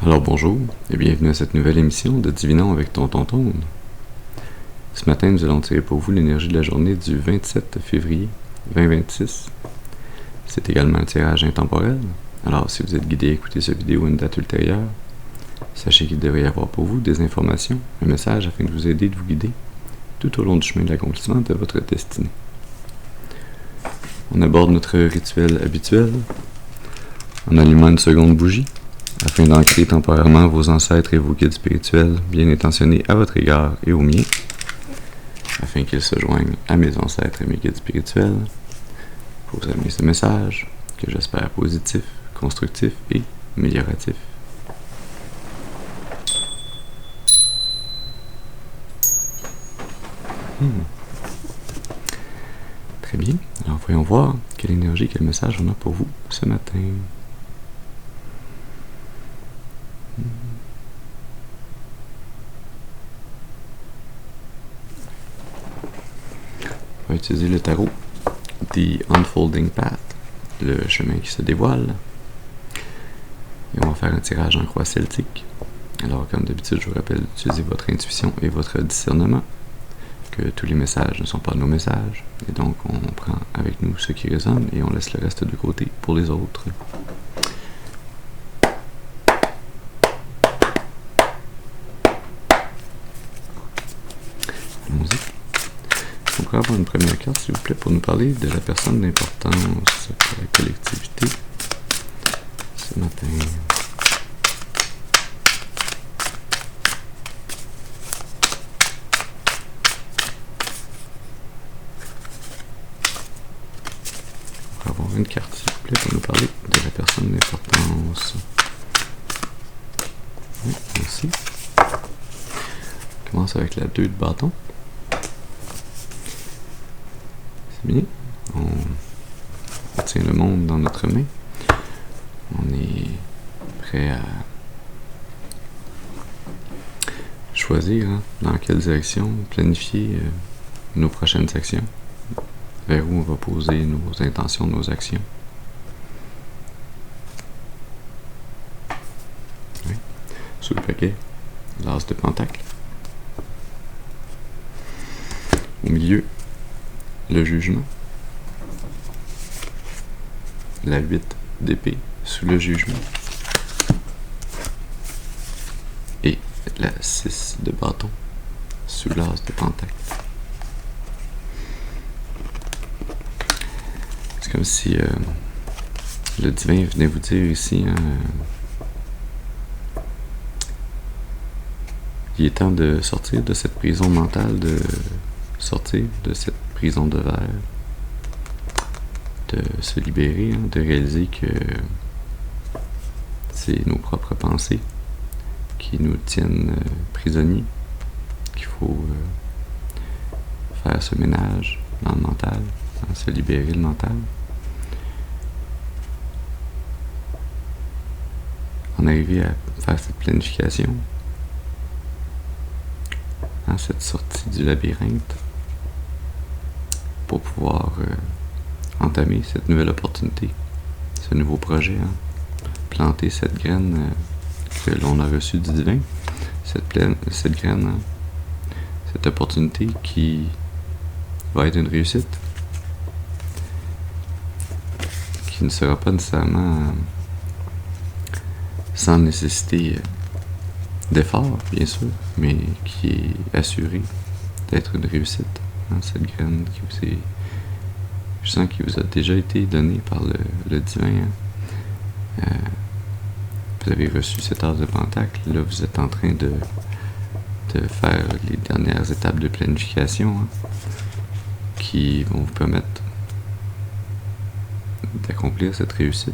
Alors bonjour et bienvenue à cette nouvelle émission de Divinons avec Tonton Tone. Ce matin, nous allons tirer pour vous l'énergie de la journée du 27 février 2026. C'est également un tirage intemporel, alors si vous êtes guidé à écouter cette vidéo à une date ultérieure, sachez qu'il devrait y avoir pour vous des informations, un message afin de vous aider, de vous guider tout au long du chemin de l'accomplissement de votre destinée. On aborde notre rituel habituel en allumant une seconde bougie, afin d'ancrer temporairement vos ancêtres et vos guides spirituels bien intentionnés à votre égard et aux miens, afin qu'ils se joignent à mes ancêtres et mes guides spirituels pour vous amener ce message que j'espère positif, constructif et amélioratif. Très bien, alors voyons voir quelle énergie, quel message on a pour vous ce matin. On va utiliser le tarot The Unfolding Path, le chemin qui se dévoile. Et on va faire un tirage en croix celtique. Alors, comme d'habitude, je vous rappelle d'utiliser votre intuition et votre discernement, que tous les messages ne sont pas nos messages, et donc on prend avec nous ce qui résonne et on laisse le reste de côté pour les autres. Allons-y. On pourrait avoir une première carte, s'il vous plaît, pour nous parler de la personne d'importance pour la collectivité ce matin. On pourrait avoir une carte, s'il vous plaît, pour nous parler de la personne d'importance. Oui, merci. On commence avec la 2 de bâton. Bien. On tient le monde dans notre main. On est prêt à choisir dans quelle direction planifier nos prochaines actions, vers où on va poser nos intentions, nos actions. Oui. Sous le paquet, l'as de pentacle. Au milieu, le jugement. La 8 d'épée sous le jugement. Et la 6 de bâton sous l'as de pentacle. C'est comme si le divin venait vous dire ici, il est temps de sortir de cette prison mentale, de sortir de cette prison de verre, de se libérer, de réaliser que c'est nos propres pensées qui nous tiennent prisonniers, qu'il faut faire ce ménage dans le mental, se libérer le mental, en arriver à faire cette planification, cette sortie du labyrinthe, pour pouvoir entamer cette nouvelle opportunité, ce nouveau projet, planter cette graine que l'on a reçue du divin, cette graine, cette opportunité qui va être une réussite, qui ne sera pas nécessairement sans nécessité d'effort, bien sûr, mais qui est assurée d'être une réussite. Cette graine qui vous est, je sens qu'il vous a déjà été donnée par le divin. Vous avez reçu cet as de pentacle. Là, vous êtes en train de faire les dernières étapes de planification qui vont vous permettre d'accomplir cette réussite,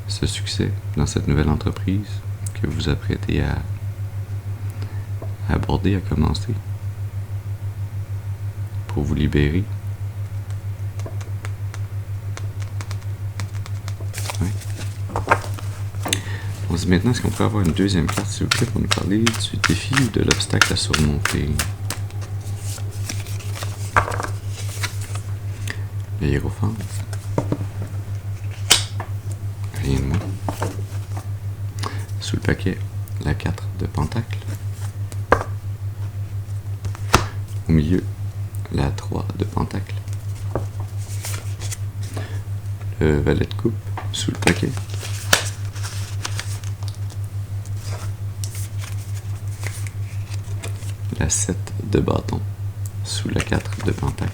ce succès dans cette nouvelle entreprise que vous vous apprêtez à aborder, à commencer, pour vous libérer. Oui. On se dit maintenant, est-ce qu'on peut avoir une deuxième carte, s'il vous plaît, pour nous parler du défi ou de l'obstacle à surmonter? Le hiérophante. Rien de moins. sous le paquet, la 4 de pentacle. Au milieu, la 3 de pentacle. Le valet de coupe sous le paquet. La 7 de bâton sous la 4 de pentacle.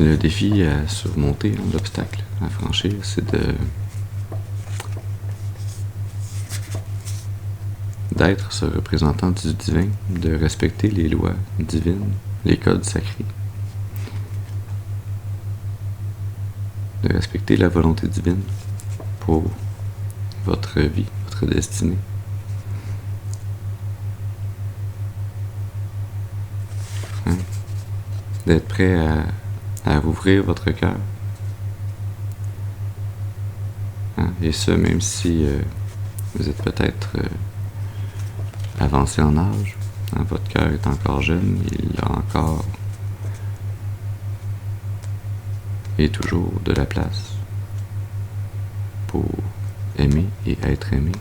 Le défi à surmonter, l'obstacle à franchir, c'est d'être ce représentant du divin, de respecter les lois divines, les codes sacrés, de respecter la volonté divine pour votre vie, votre destinée. D'être prêt à ouvrir votre cœur. Et ce, même si vous êtes peut-être avancé en âge, votre cœur est encore jeune, il a encore et toujours de la place pour aimer et être aimé.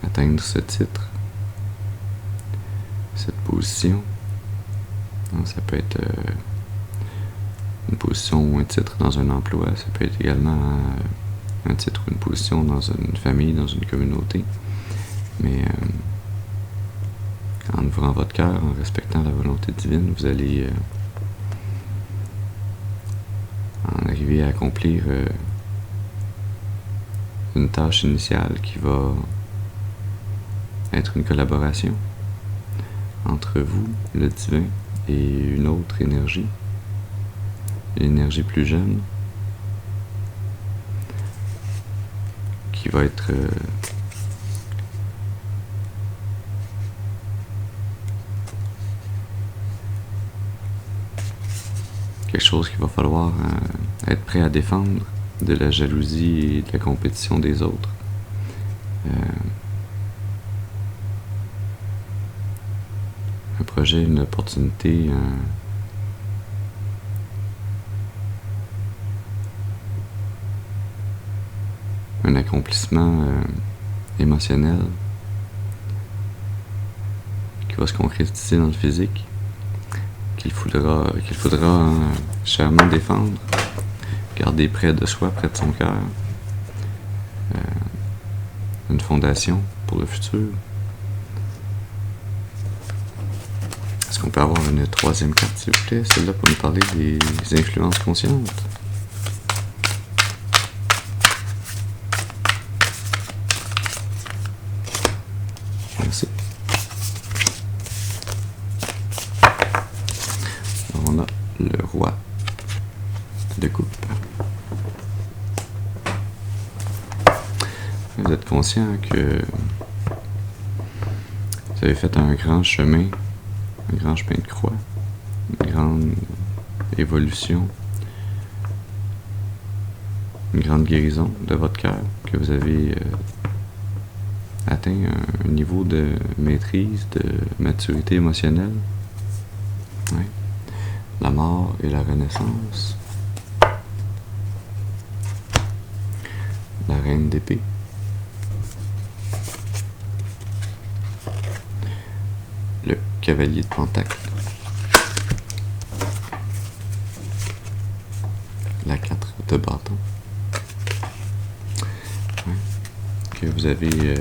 Atteindre ce titre, cette position. Ça peut être une position ou un titre dans un emploi, ça peut être également un titre ou une position dans une famille, dans une communauté. Mais en ouvrant votre cœur, en respectant la volonté divine, vous allez en arriver à accomplir une tâche initiale qui va être une collaboration entre vous, le divin, et une autre énergie, l'énergie plus jeune, qui va être quelque chose qu'il va falloir être prêt à défendre de la jalousie et de la compétition des autres. Un projet, une opportunité, un accomplissement émotionnel qui va se concrétiser dans le physique, qu'il faudra chèrement défendre, garder près de soi, près de son cœur, une fondation pour le futur. Est-ce qu'on peut avoir une troisième carte, s'il vous plaît? Celle-là pour nous parler des influences conscientes. Merci. Alors on a le roi de coupe. Vous êtes conscient que vous avez fait un grand chemin de croix, une grande évolution, une grande guérison de votre cœur, que vous avez atteint un niveau de maîtrise, de maturité émotionnelle. Ouais. La mort et la renaissance. La reine d'épée. Le cavalier de pentacle. La 4 de bâton. Ouais. Que vous avez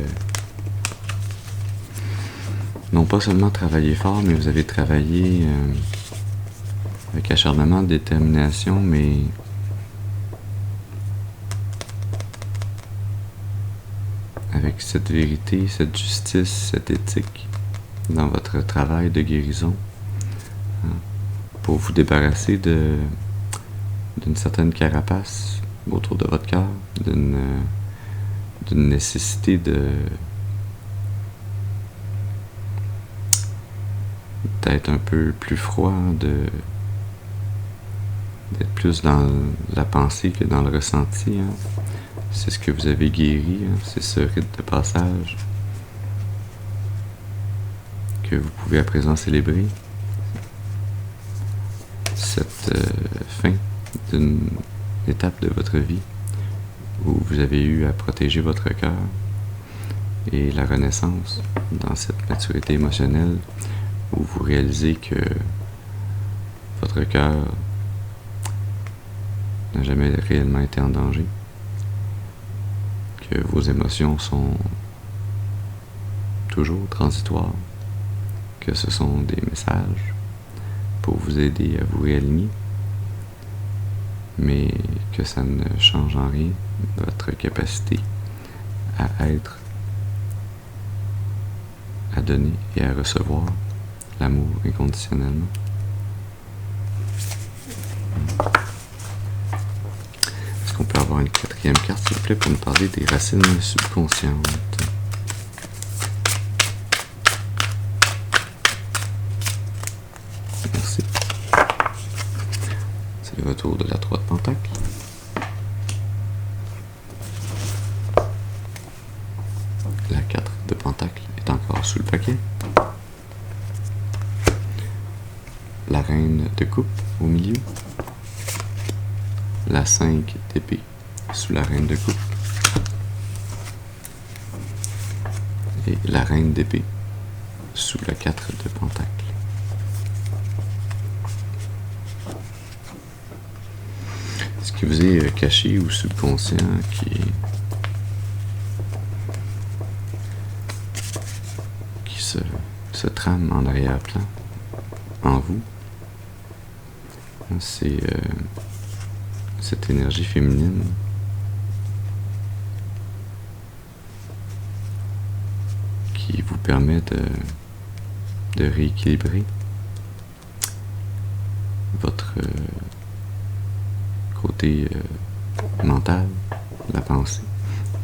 non pas seulement travaillé fort, mais vous avez travaillé avec acharnement, détermination, mais avec cette vérité, cette justice, cette éthique dans votre travail de guérison, pour vous débarrasser d'une certaine carapace autour de votre cœur, d'une nécessité d'être un peu plus froid, plus dans la pensée que dans le ressenti. Hein. C'est ce que vous avez guéri, hein. C'est ce rite de passage que vous pouvez à présent célébrer. Cette fin d'une étape de votre vie où vous avez eu à protéger votre cœur et la renaissance dans cette maturité émotionnelle où vous réalisez que votre cœur n'a jamais réellement été en danger, que vos émotions sont toujours transitoires, que ce sont des messages pour vous aider à vous réaligner, mais que ça ne change en rien votre capacité à être, à donner et à recevoir l'amour inconditionnellement. Est-ce qu'on peut avoir une quatrième carte, s'il vous plaît, pour nous parler des racines subconscientes? Merci. C'est le retour de la 3 de Pentacle. La 4 de Pentacle est encore sous le paquet. La reine de coupe au milieu. La 5 d'épée sous la reine de coupe. Et la reine d'épée sous la 4 de Pentacle. Ce qui vous est caché ou subconscient qui se trame en arrière-plan en vous, c'est cette énergie féminine qui vous permet de rééquilibrer votre côté mental, la pensée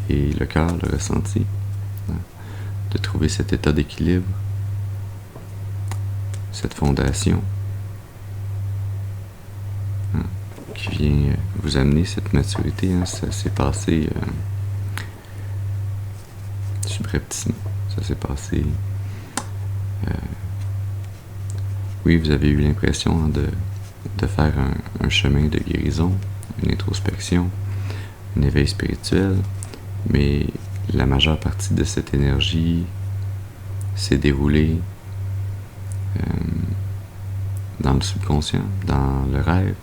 et le cœur, le ressenti, hein, de trouver cet état d'équilibre, cette fondation qui vient vous amener cette maturité. Hein, ça s'est passé subrepticement. Ça s'est passé... oui, vous avez eu l'impression, hein, de faire un chemin de guérison, une introspection, un éveil spirituel, mais la majeure partie de cette énergie s'est déroulée dans le subconscient, dans le rêve,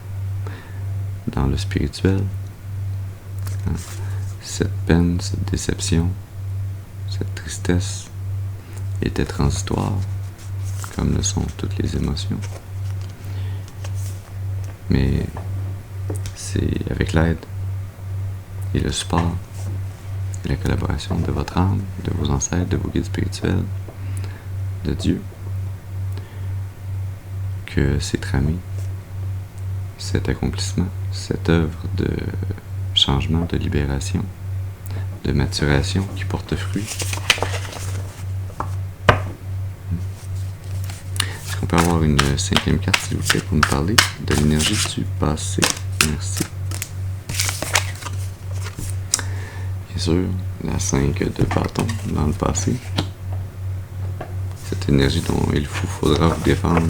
dans le spirituel. Hein. Cette peine, cette déception, cette tristesse était transitoire, comme le sont toutes les émotions. Mais c'est avec l'aide et le support et la collaboration de votre âme, de vos ancêtres, de vos guides spirituels, de Dieu, que c'est tramé cet accomplissement, cette œuvre de changement, de libération, de maturation qui porte fruit. Est-ce qu'on peut avoir une 5e carte, s'il vous plaît, pour nous parler de l'énergie du passé? Merci. Bien sûr, la 5 de bâton dans le passé. Cette énergie dont il faudra vous défendre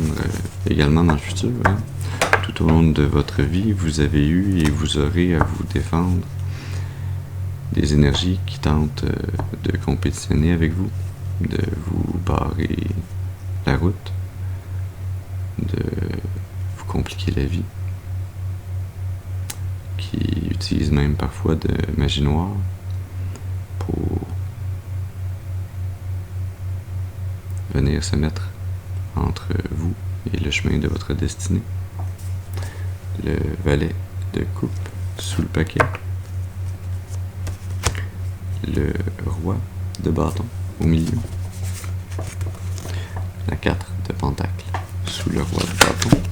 également dans le futur. Hein. Tout au long de votre vie, vous avez eu et vous aurez à vous défendre des énergies qui tentent de compétitionner avec vous, de vous barrer la route, de vous compliquer la vie, qui utilisent même parfois de magie noire pour venir se mettre entre vous et le chemin de votre destinée. Le valet de coupe sous le paquet. Le roi de bâton au milieu. La 4 de pentacle sous le roi de bâton.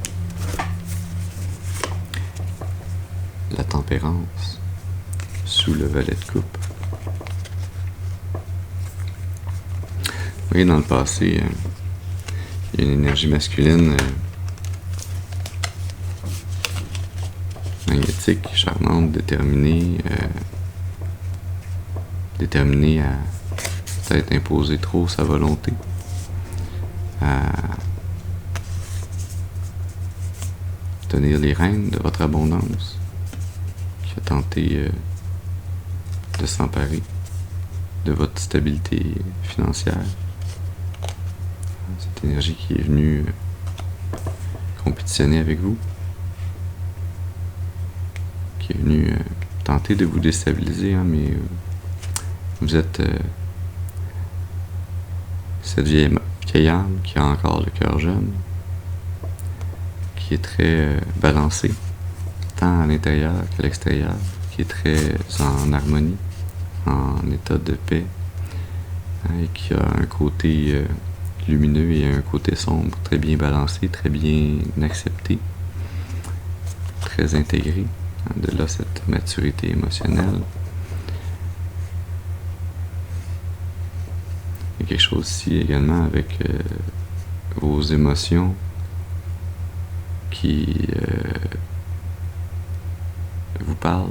La tempérance sous le valet de coupe. Vous voyez, dans le passé, il y a une énergie masculine magnétique, charmante, déterminée à peut-être imposer trop sa volonté, à tenir les rênes de votre abondance, qui a tenté de s'emparer de votre stabilité financière. Cette énergie qui est venue compétitionner avec vous, qui est venue tenter de vous déstabiliser, mais vous êtes cette vieille âme qui a encore le cœur jeune, qui est très balancée, tant à l'intérieur qu'à l'extérieur, qui est très en harmonie, en état de paix, et qui a un côté lumineux et un côté sombre, très bien balancé, très bien accepté, très intégré. De là cette maturité émotionnelle. Il y a quelque chose aussi également avec vos émotions qui vous parlent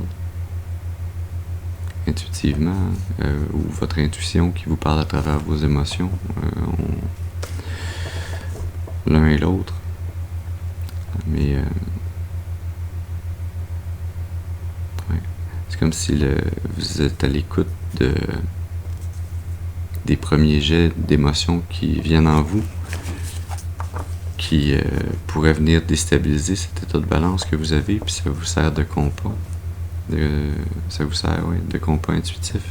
intuitivement, ou votre intuition qui vous parle à travers vos émotions, l'un et l'autre. Mais c'est comme si vous êtes à l'écoute des premiers jets d'émotions qui viennent en vous, qui pourraient venir déstabiliser cet état de balance que vous avez, puis ça vous sert de compas. Ça vous sert, de compas intuitif.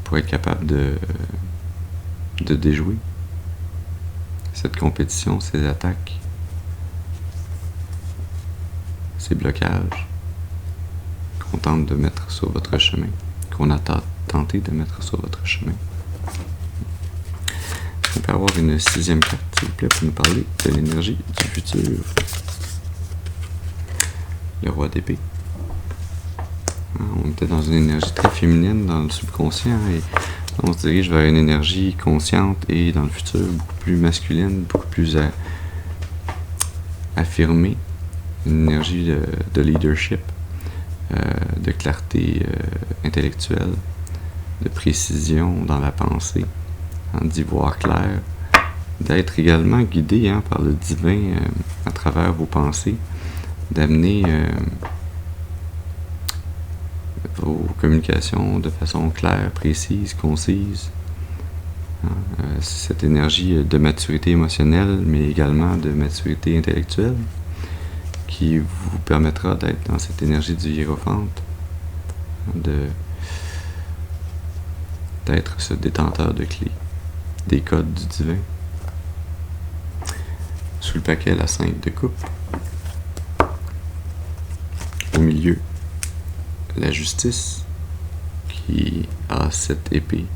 Pour être capable de déjouer cette compétition, ces attaques, ces blocages qu'on tente de mettre sur votre chemin, qu'on a tenté de mettre sur votre chemin. On peut avoir une 6e carte, s'il vous plaît, pour nous parler de l'énergie du futur. Le roi d'épée. On était dans une énergie très féminine dans le subconscient et on se dirige vers une énergie consciente et dans le futur beaucoup plus masculine, beaucoup plus affirmée. Une énergie de leadership, de clarté intellectuelle, de précision dans la pensée, d'y voir clair, d'être également guidé par le divin à travers vos pensées, d'amener vos communications de façon claire, précise, concise. Cette énergie de maturité émotionnelle, mais également de maturité intellectuelle, qui vous permettra d'être dans cette énergie du hiérophante, d'être ce détenteur de clés, des codes du divin. Sous le paquet, la 5 de coupe. Au milieu, la justice, qui a cette épée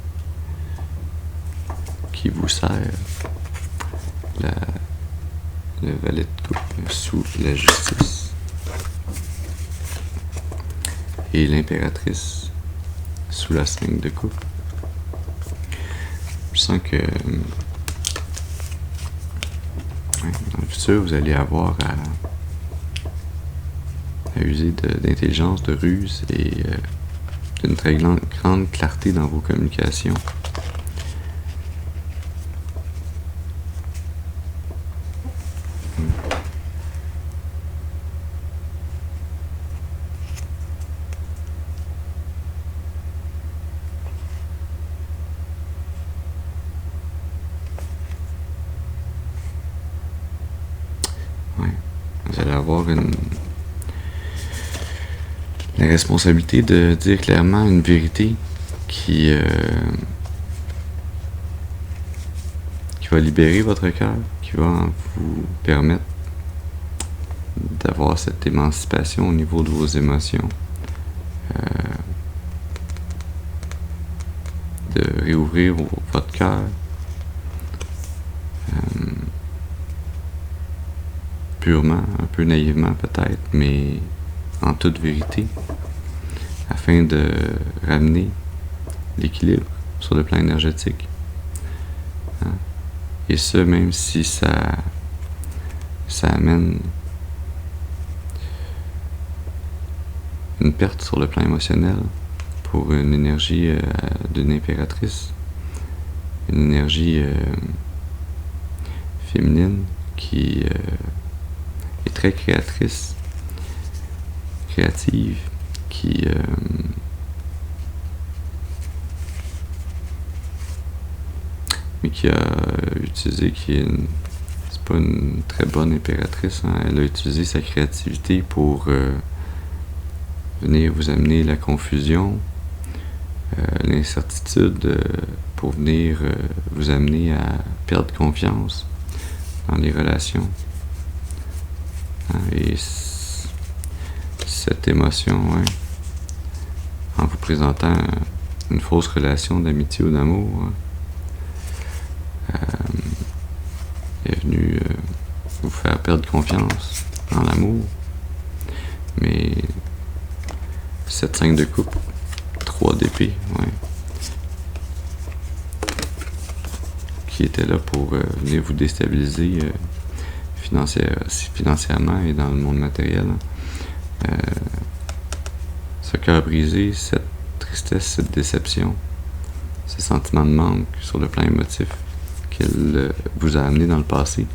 qui vous sert. Le valet de coupe sous la justice. Et l'impératrice sous la 5 de coupe. Je sens que dans le futur, vous allez avoir à user d'intelligence, de ruse et d'une très grande clarté dans vos communications. Vous allez avoir la responsabilité de dire clairement une vérité qui va libérer votre cœur, qui va vous permettre d'avoir cette émancipation au niveau de vos émotions, de réouvrir votre cœur, purement, un peu naïvement peut-être, mais en toute vérité, afin de ramener l'équilibre sur le plan énergétique. Et ce, même si ça amène une perte sur le plan émotionnel pour une énergie d'une impératrice, une énergie féminine qui est très créatrice, créative, qui mais qui a utilisé, c'est pas une très bonne impératrice, hein, elle a utilisé sa créativité pour venir vous amener la confusion, l'incertitude, pour venir vous amener à perdre confiance dans les relations. Hein, et cette émotion, hein, en vous présentant une fausse relation d'amitié ou d'amour, hein, est venue vous faire perdre confiance dans l'amour. Mais cette 5 de coupe, 3 d'épée, ouais, qui était là pour venir vous déstabiliser financièrement et dans le monde matériel. Ce cœur brisé, cette tristesse, cette déception, ce sentiment de manque sur le plan émotif qu'elle vous a amené dans le passé,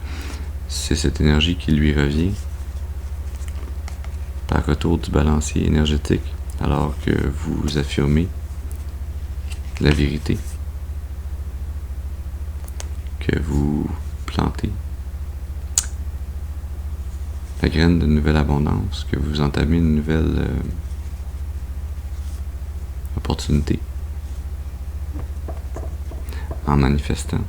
c'est cette énergie qui lui revient par retour du balancier énergétique, alors que vous affirmez la vérité, que vous plantez la graine de nouvelle abondance, que vous entamez une nouvelle opportunité en manifestant.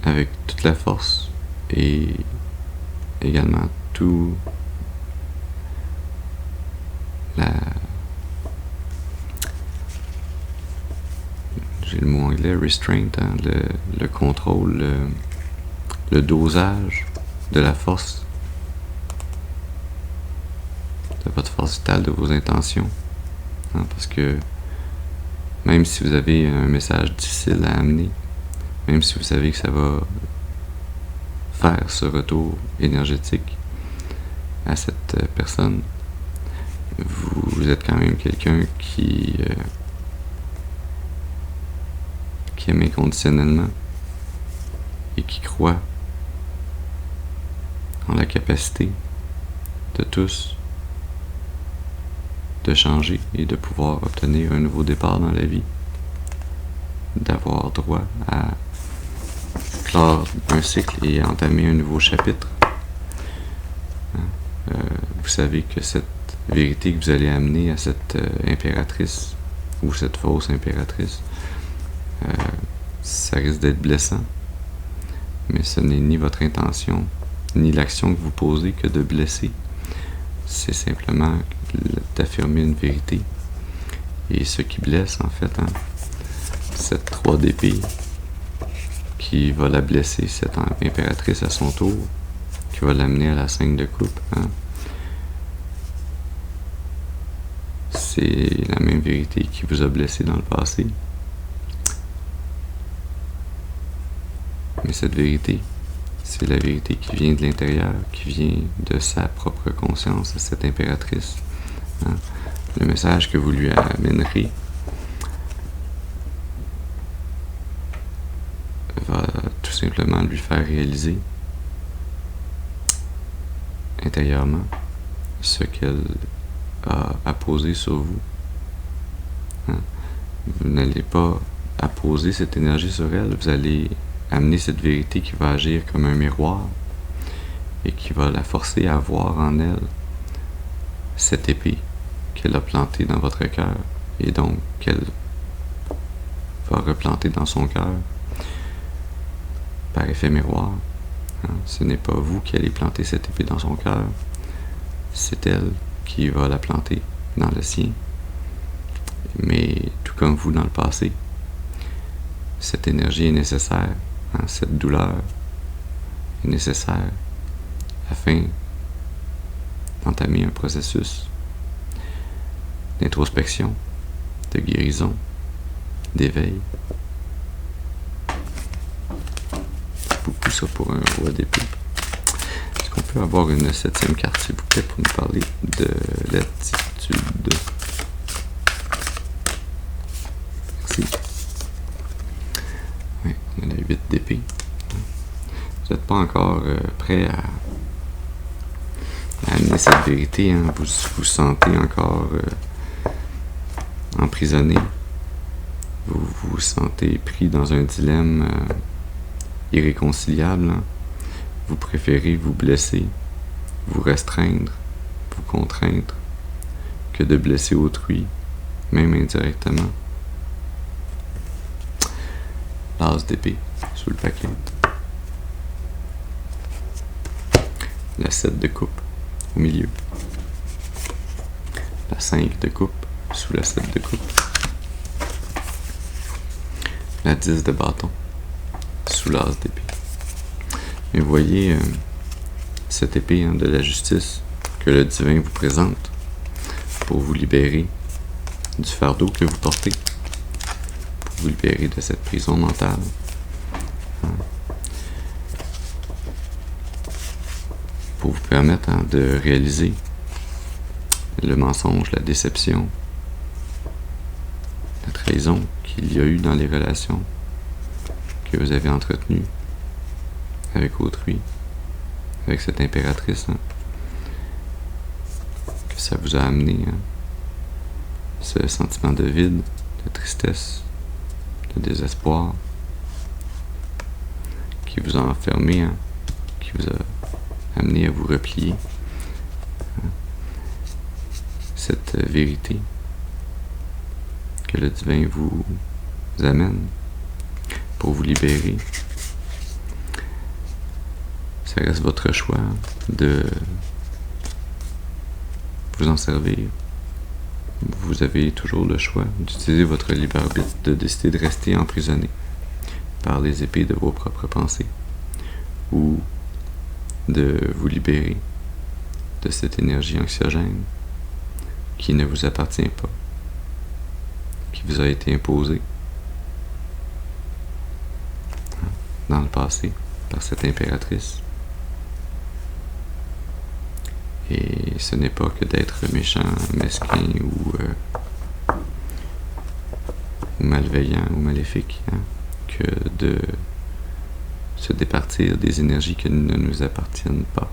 Avec toute la force et également tout j'ai le mot anglais, restraint, hein, le contrôle, le dosage de la force, de votre force vitale, de vos intentions, hein, parce que même si vous avez un message difficile à amener, même si vous savez que ça va faire ce retour énergétique à cette personne, vous êtes quand même quelqu'un qui aime inconditionnellement et qui croit en la capacité de tous de changer et de pouvoir obtenir un nouveau départ dans la vie, d'avoir droit à clore un cycle et entamer un nouveau chapitre. Vous savez que cette vérité que vous allez amener à cette impératrice ou cette fausse impératrice, ça risque d'être blessant, mais ce n'est ni votre intention ni l'action que vous posez que de blesser. C'est simplement d'affirmer une vérité. Et ce qui blesse, en fait, hein, cette 3 d'épée qui va la blesser, cette impératrice à son tour, qui va l'amener à la 5 de coupe, hein. C'est la même vérité qui vous a blessé dans le passé. Mais cette vérité, c'est la vérité qui vient de l'intérieur, qui vient de sa propre conscience, cette impératrice. Hein. Le message que vous lui amènerez va tout simplement lui faire réaliser intérieurement ce qu'elle a apposé sur vous. Hein. Vous n'allez pas apposer cette énergie sur elle, vous allez amener cette vérité qui va agir comme un miroir et qui va la forcer à voir en elle cette épée qu'elle a plantée dans votre cœur et donc qu'elle va replanter dans son cœur par effet miroir. Hein. Ce n'est pas vous qui allez planter cette épée dans son cœur, c'est elle qui va la planter dans le sien. Mais tout comme vous dans le passé, cette énergie est nécessaire, hein, cette douleur est nécessaire afin d'entamer un processus d'introspection, de guérison, d'éveil. Beaucoup ça pour un roi d'épée. Est-ce qu'on peut avoir une 7e carte, s'il vous plaît, pour nous parler de l'attitude? Merci. Oui, on a la 8 d'épée. Vous n'êtes pas encore prêt à amener cette vérité. Hein? Vous vous sentez encore emprisonné. Vous vous sentez pris dans un dilemme irréconciliable. Hein? Vous préférez vous blesser, vous restreindre, vous contraindre, que de blesser autrui, même indirectement. L'as d'épée sous le paquet. La 7 de coupe au milieu. La 5 de coupe sous la 7 de coupe. La 10 de bâton sous l'as d'épée. Et vous voyez cette épée de la justice que le divin vous présente pour vous libérer du fardeau que vous portez, pour vous libérer de cette prison mentale. Pour vous permettre de réaliser le mensonge, la déception, la trahison qu'il y a eu dans les relations que vous avez entretenues avec autrui, avec cette impératrice, que ça vous a amené ce sentiment de vide, de tristesse, de désespoir, qui vous a enfermé, qui vous a amené à vous replier. Cette vérité que le divin vous amène pour vous libérer, ça reste votre choix de vous en servir. Vous avez toujours le choix d'utiliser votre libre arbitre, de décider de rester emprisonné par les épées de vos propres pensées, ou de vous libérer de cette énergie anxiogène qui ne vous appartient pas, qui vous a été imposée dans le passé par cette impératrice. Et ce n'est pas que d'être méchant, mesquin ou malveillant ou maléfique, que de se départir des énergies qui ne nous appartiennent pas.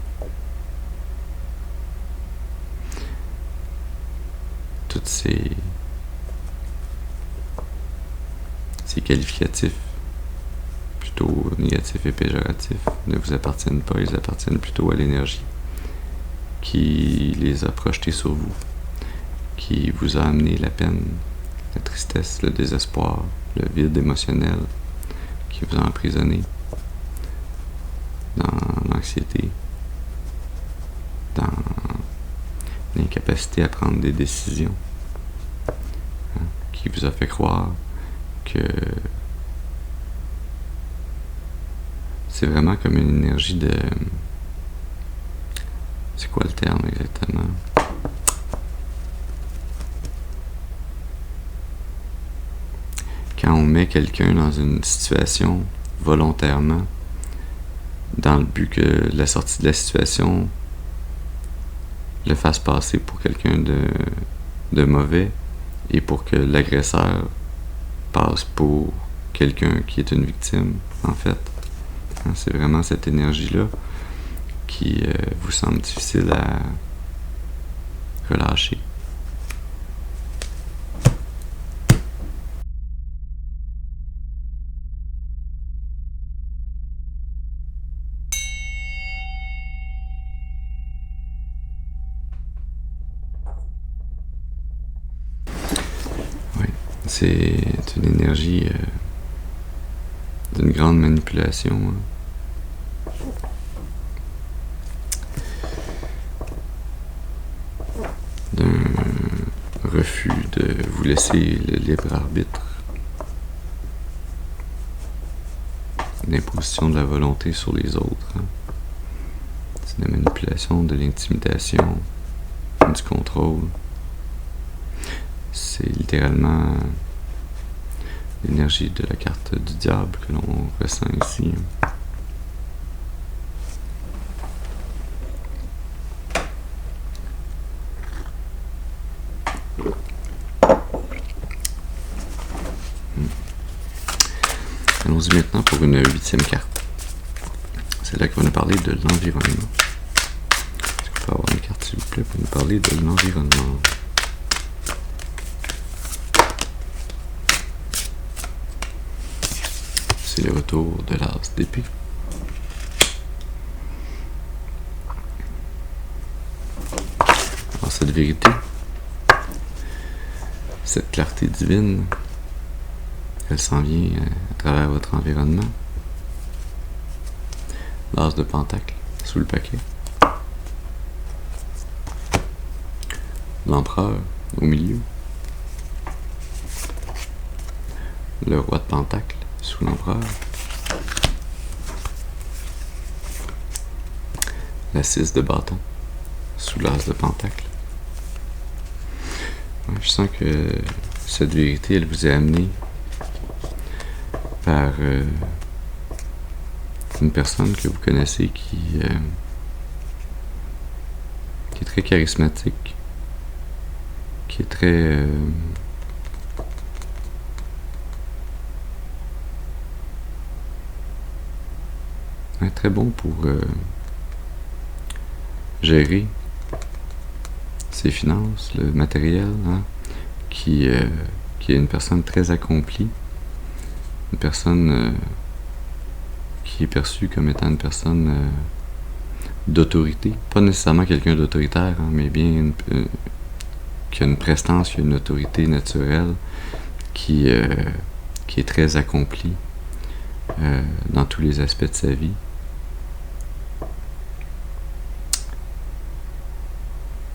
Toutes ces qualificatifs plutôt négatifs et péjoratifs ne vous appartiennent pas, ils appartiennent plutôt à l'énergie qui les a projetés sur vous, qui vous a amené la peine, la tristesse, le désespoir, le vide émotionnel, qui vous a emprisonné dans l'anxiété, dans l'incapacité à prendre des décisions, qui vous a fait croire que c'est vraiment comme une énergie de... C'est quoi le terme exactement? Quand on met quelqu'un dans une situation volontairement, dans le but que la sortie de la situation le fasse passer pour quelqu'un de mauvais et pour que l'agresseur passe pour quelqu'un qui est une victime, en fait. C'est vraiment cette énergie-là qui vous semble difficile à relâcher. Oui, c'est une énergie d'une grande manipulation. D'un refus de vous laisser le libre arbitre, l'imposition de la volonté sur les autres. C'est de la manipulation, de l'intimidation, du contrôle. C'est littéralement l'énergie de la carte du diable que l'on ressent ici. Allons-y maintenant pour une 8e carte. C'est là qu'on va nous parler de l'environnement. Est-ce qu'on peut avoir une carte, s'il vous plaît, pour nous parler de l'environnement? C'est le retour de l'as d'épée. Alors, cette vérité, cette clarté divine, elle s'en vient à travers votre environnement. L'as de pentacle sous le paquet. L'empereur au milieu. Le roi de pentacle sous l'empereur. La 6 de bâton sous l'as de pentacle. Ouais, je sens que cette vérité, elle vous est amenée par une personne que vous connaissez qui est très charismatique, qui est très très bon pour gérer ses finances, le matériel, hein, qui est une personne très accomplie, une personne qui est perçue comme étant une personne d'autorité, pas nécessairement quelqu'un d'autoritaire, hein, mais bien qui a une prestance, qui a une autorité naturelle, qui est très accomplie dans tous les aspects de sa vie.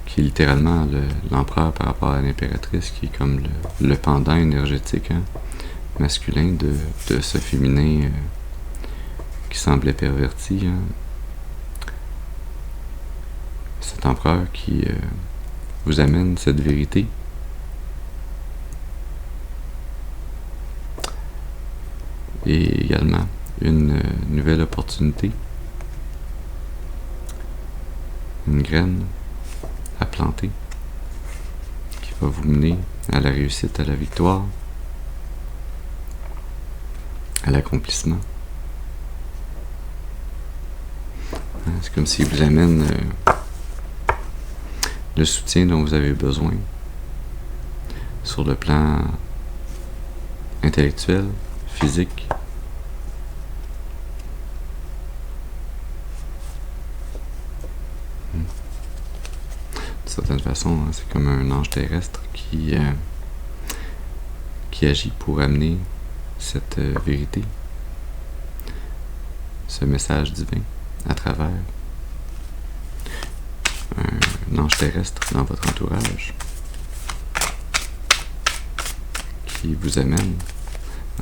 Qui est littéralement l'empereur par rapport à l'impératrice, qui est comme le pendant énergétique, hein, masculin de ce féminin qui semblait perverti. Hein. Cet empereur qui vous amène cette vérité. Et également une nouvelle opportunité, une graine à planter qui va vous mener à la réussite, à la victoire, à l'accomplissement. C'est comme s'il vous amène le soutien dont vous avez besoin sur le plan intellectuel, physique. De certaine façon, hein, c'est comme un ange terrestre qui agit pour amener cette vérité, ce message divin à travers un ange terrestre dans votre entourage qui vous amène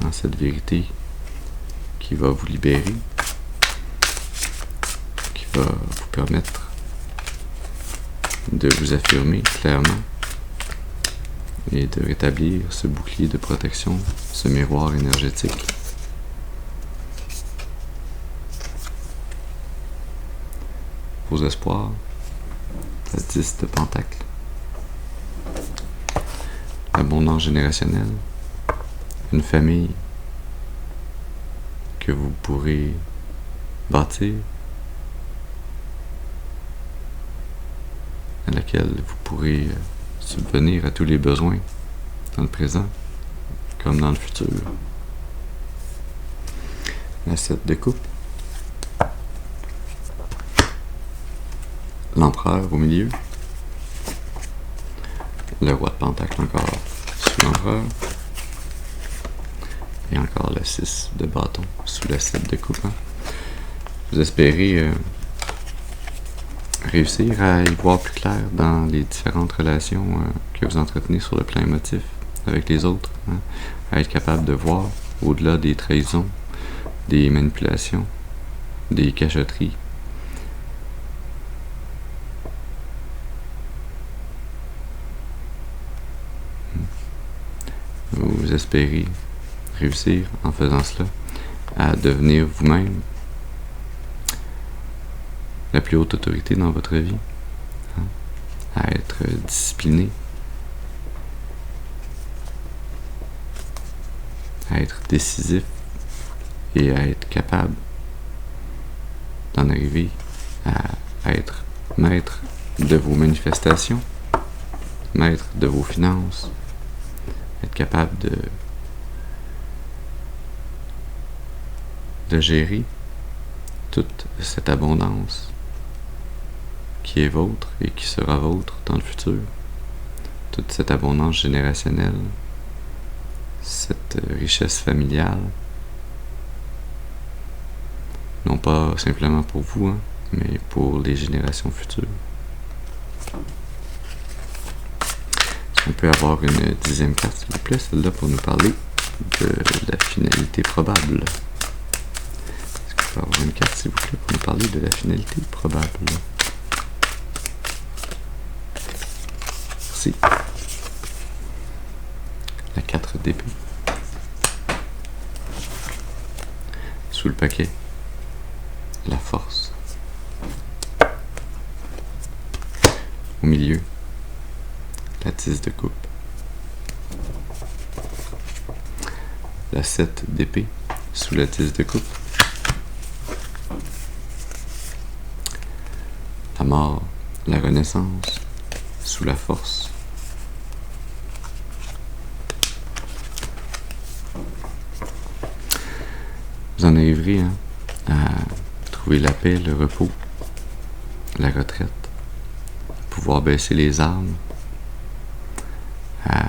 dans cette vérité qui va vous libérer, qui va vous permettre de vous affirmer clairement et de rétablir ce bouclier de protection, ce miroir énergétique. Vos espoirs, la 10 de pentacle, l'abondance générationnelle, une famille que vous pourrez bâtir, à laquelle vous pourrez subvenir à tous les besoins dans le présent comme dans le futur. La 7 de coupe, l'empereur au milieu, le roi de pentacle encore sous l'empereur, et encore la 6 de bâton sous la 7 de coupe. Hein. Vous espérez réussir à y voir plus clair dans les différentes relations que vous entretenez sur le plan émotif avec les autres, hein, à être capable de voir au-delà des trahisons, des manipulations, des cachotteries. Vous espérez réussir en faisant cela à devenir vous-même la plus haute autorité dans votre vie, hein, à être discipliné, à être décisif, et à être capable d'en arriver à être maître de vos manifestations, maître de vos finances, être capable de gérer toute cette abondance qui est vôtre et qui sera vôtre dans le futur, toute cette abondance générationnelle, cette richesse familiale, non pas simplement pour vous, hein, mais pour les générations futures. Est-ce qu'on peut avoir une 10e carte, s'il vous plaît, celle-là, pour nous parler de la finalité probable? Est-ce qu'on peut avoir une carte, s'il vous plaît, pour nous parler de la finalité probable? Merci. La 4 d'épée. Sous le paquet, la force. Au milieu, la 10 de coupe. La 7 d'épée sous la 10 de coupe. La mort, la renaissance sous la force. Vous en arriverez à trouver la paix, le repos, la retraite, pouvoir baisser les armes, à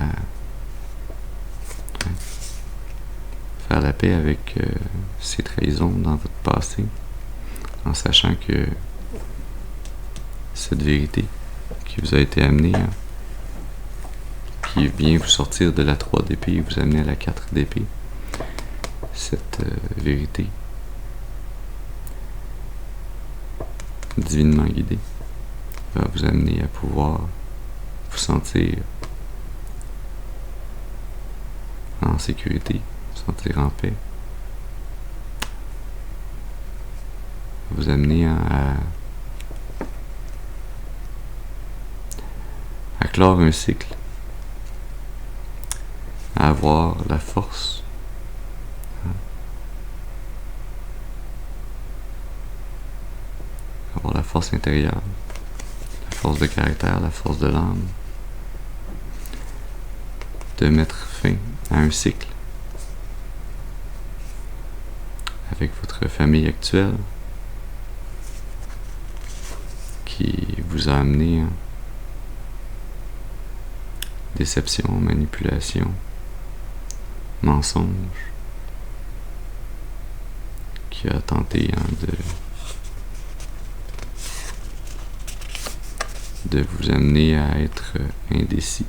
faire la paix avec ces trahisons dans votre passé, en sachant que cette vérité qui vous a été amenée, qui vient vous sortir de la 3 d'épée et vous amener à la 4 d'épée, cette vérité divinement guidée va vous amener à pouvoir vous sentir en sécurité, vous sentir en paix, vous amener à clore un cycle, à avoir la force intérieure, la force de caractère, la force de l'âme, de mettre fin à un cycle avec votre famille actuelle qui vous a amené déception, manipulation, mensonge, qui a tenté de vous amener à être indécis,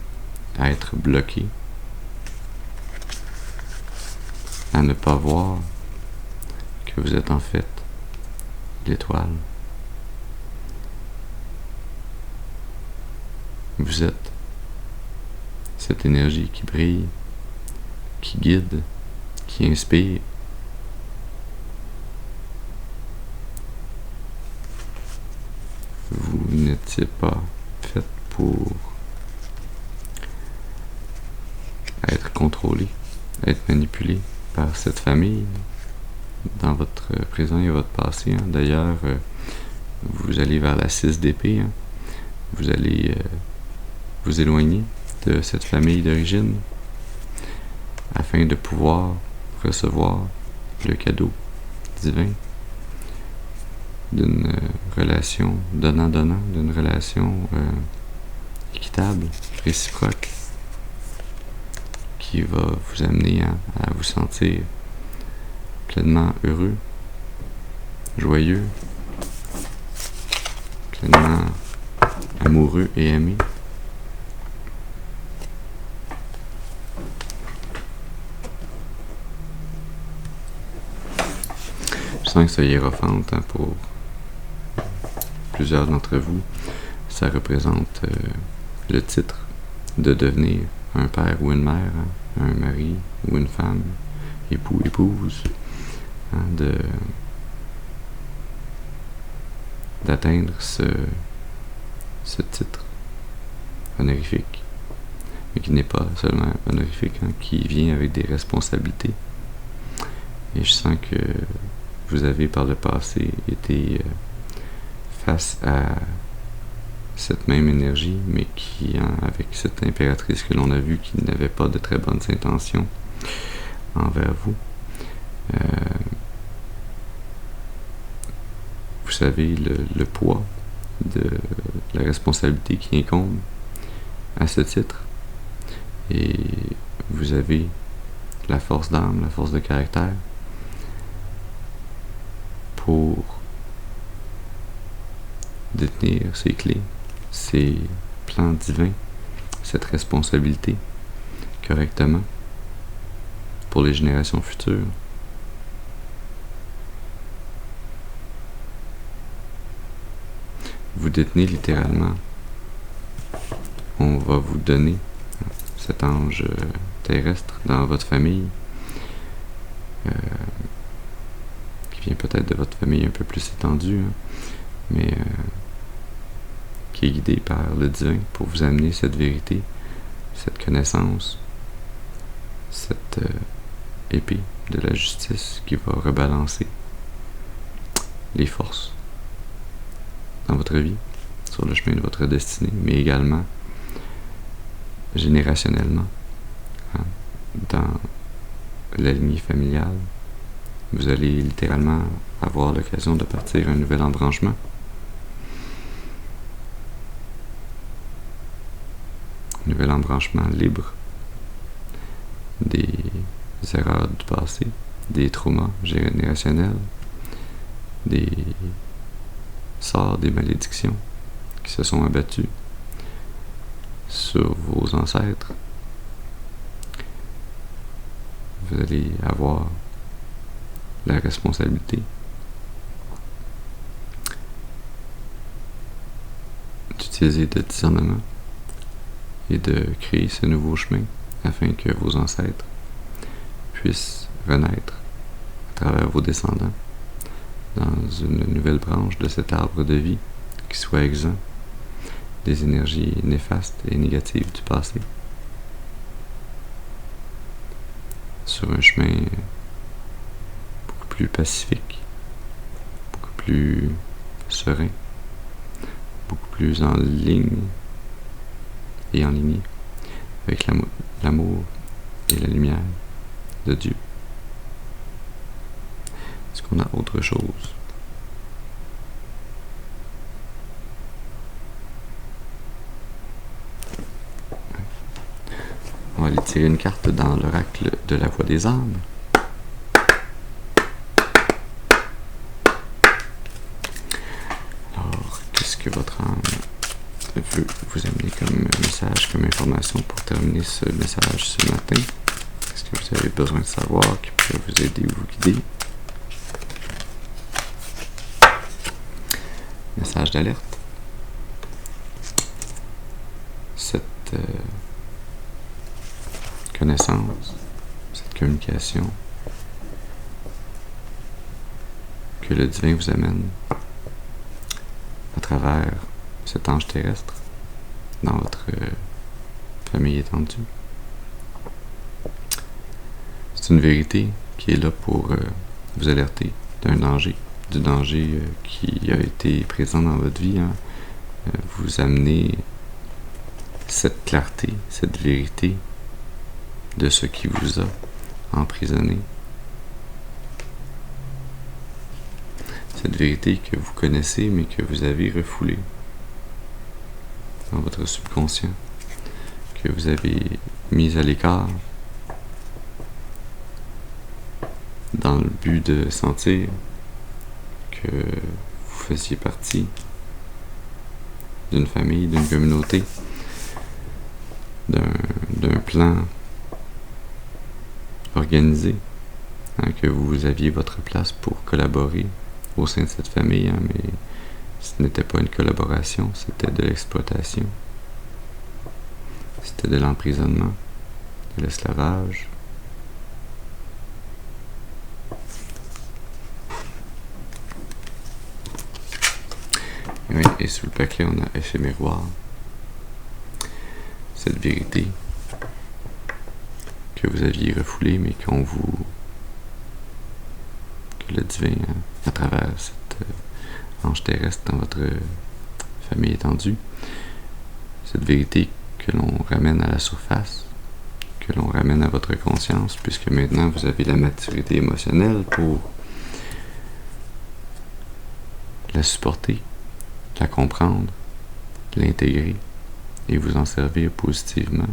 à être bloqué, à ne pas voir que vous êtes en fait l'étoile. Vous êtes cette énergie qui brille, qui guide, qui inspire. Vous n'étiez pas fait pour être contrôlé, être manipulé par cette famille dans votre présent et votre passé. D'ailleurs, vous allez vers la 6 d'épée. Vous allez vous éloigner de cette famille d'origine afin de pouvoir recevoir le cadeau divin d'une relation donnant-donnant, d'une relation équitable, réciproque, qui va vous amener à vous sentir pleinement heureux, joyeux, pleinement amoureux et aimé. Je sens que ça hiérophante pour plusieurs d'entre vous. Ça représente le titre de devenir un père ou une mère, un mari ou une femme, époux, épouse, d'atteindre ce titre honorifique, mais qui n'est pas seulement honorifique, qui vient avec des responsabilités. Et je sens que vous avez par le passé été face à cette même énergie, mais qui, avec cette impératrice que l'on a vue, qui n'avait pas de très bonnes intentions envers vous. Vous savez le poids de la responsabilité qui incombe à ce titre, et vous avez la force d'âme, la force de caractère pour détenir ces clés, ces plans divins, cette responsabilité correctement pour les générations futures. Vous détenez littéralement, on va vous donner cet ange terrestre dans votre famille, qui vient peut-être de votre famille un peu plus étendue, mais qui est guidé par le divin pour vous amener cette vérité, cette connaissance, cette épée de la justice qui va rebalancer les forces dans votre vie, sur le chemin de votre destinée, mais également générationnellement, dans la lignée familiale. Vous allez littéralement avoir l'occasion de partir un nouvel embranchement. Un nouvel embranchement libre des erreurs du passé, des traumas générationnels, des sorts, des malédictions qui se sont abattus sur vos ancêtres. Vous allez avoir la responsabilité d'utiliser le discernement et de créer ce nouveau chemin afin que vos ancêtres puissent renaître à travers vos descendants dans une nouvelle branche de cet arbre de vie qui soit exempt des énergies néfastes et négatives du passé, sur un chemin beaucoup plus pacifique, beaucoup plus serein, beaucoup plus en ligne et en lignée avec l'amour et la lumière de Dieu. Est-ce qu'on a autre chose? On va aller tirer une carte dans l'oracle de la voix des âmes. Alors, qu'est-ce que votre âme veut vous amener comme message, comme information pour terminer ce message ce matin? Qu'est-ce que vous avez besoin de savoir qui pourrait vous aider ou vous guider? Message d'alerte. Cette connaissance, cette communication que le divin vous amène à travers cet ange terrestre dans votre famille étendue. C'est une vérité qui est là pour vous alerter d'un danger, du danger qui a été présent dans votre vie, vous amener cette clarté, cette vérité de ce qui vous a emprisonné. Cette vérité que vous connaissez mais que vous avez refoulée dans votre subconscient, que vous avez mise à l'écart dans le but de sentir que vous faisiez partie d'une famille, d'une communauté, d'un plan organisé, que vous aviez votre place pour collaborer au sein de cette famille, mais ce n'était pas une collaboration, c'était de l'exploitation, c'était de l'emprisonnement, de l'esclavage. Oui, et sous le paquet, on a éphéméroir. Cette vérité que vous aviez refoulée, mais qu'on vous que le divin, à travers cette ange terrestre dans votre famille étendue, cette vérité que l'on ramène à la surface, que l'on ramène à votre conscience, puisque maintenant vous avez la maturité émotionnelle pour la supporter, la comprendre, l'intégrer et vous en servir positivement.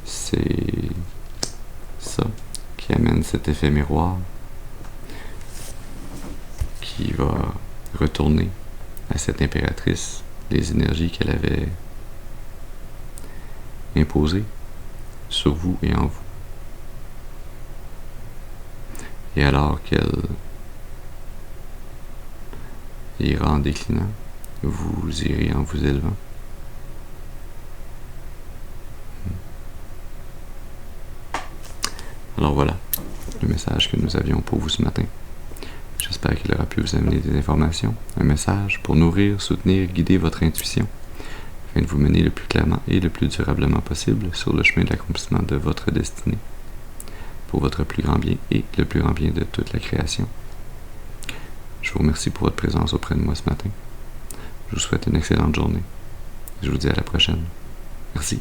C'est ça qui amène cet effet miroir qui va retourner à cette impératrice les énergies qu'elle avait imposées sur vous et en vous. Et alors qu'elle ira en déclinant, vous irez en vous élevant. Alors voilà, le message que nous avions pour vous ce matin. J'espère qu'il aura pu vous amener des informations, un message pour nourrir, soutenir, guider votre intuition, afin de vous mener le plus clairement et le plus durablement possible sur le chemin de l'accomplissement de votre destinée, pour votre plus grand bien et le plus grand bien de toute la création. Je vous remercie pour votre présence auprès de moi ce matin. Je vous souhaite une excellente journée. Je vous dis à la prochaine. Merci.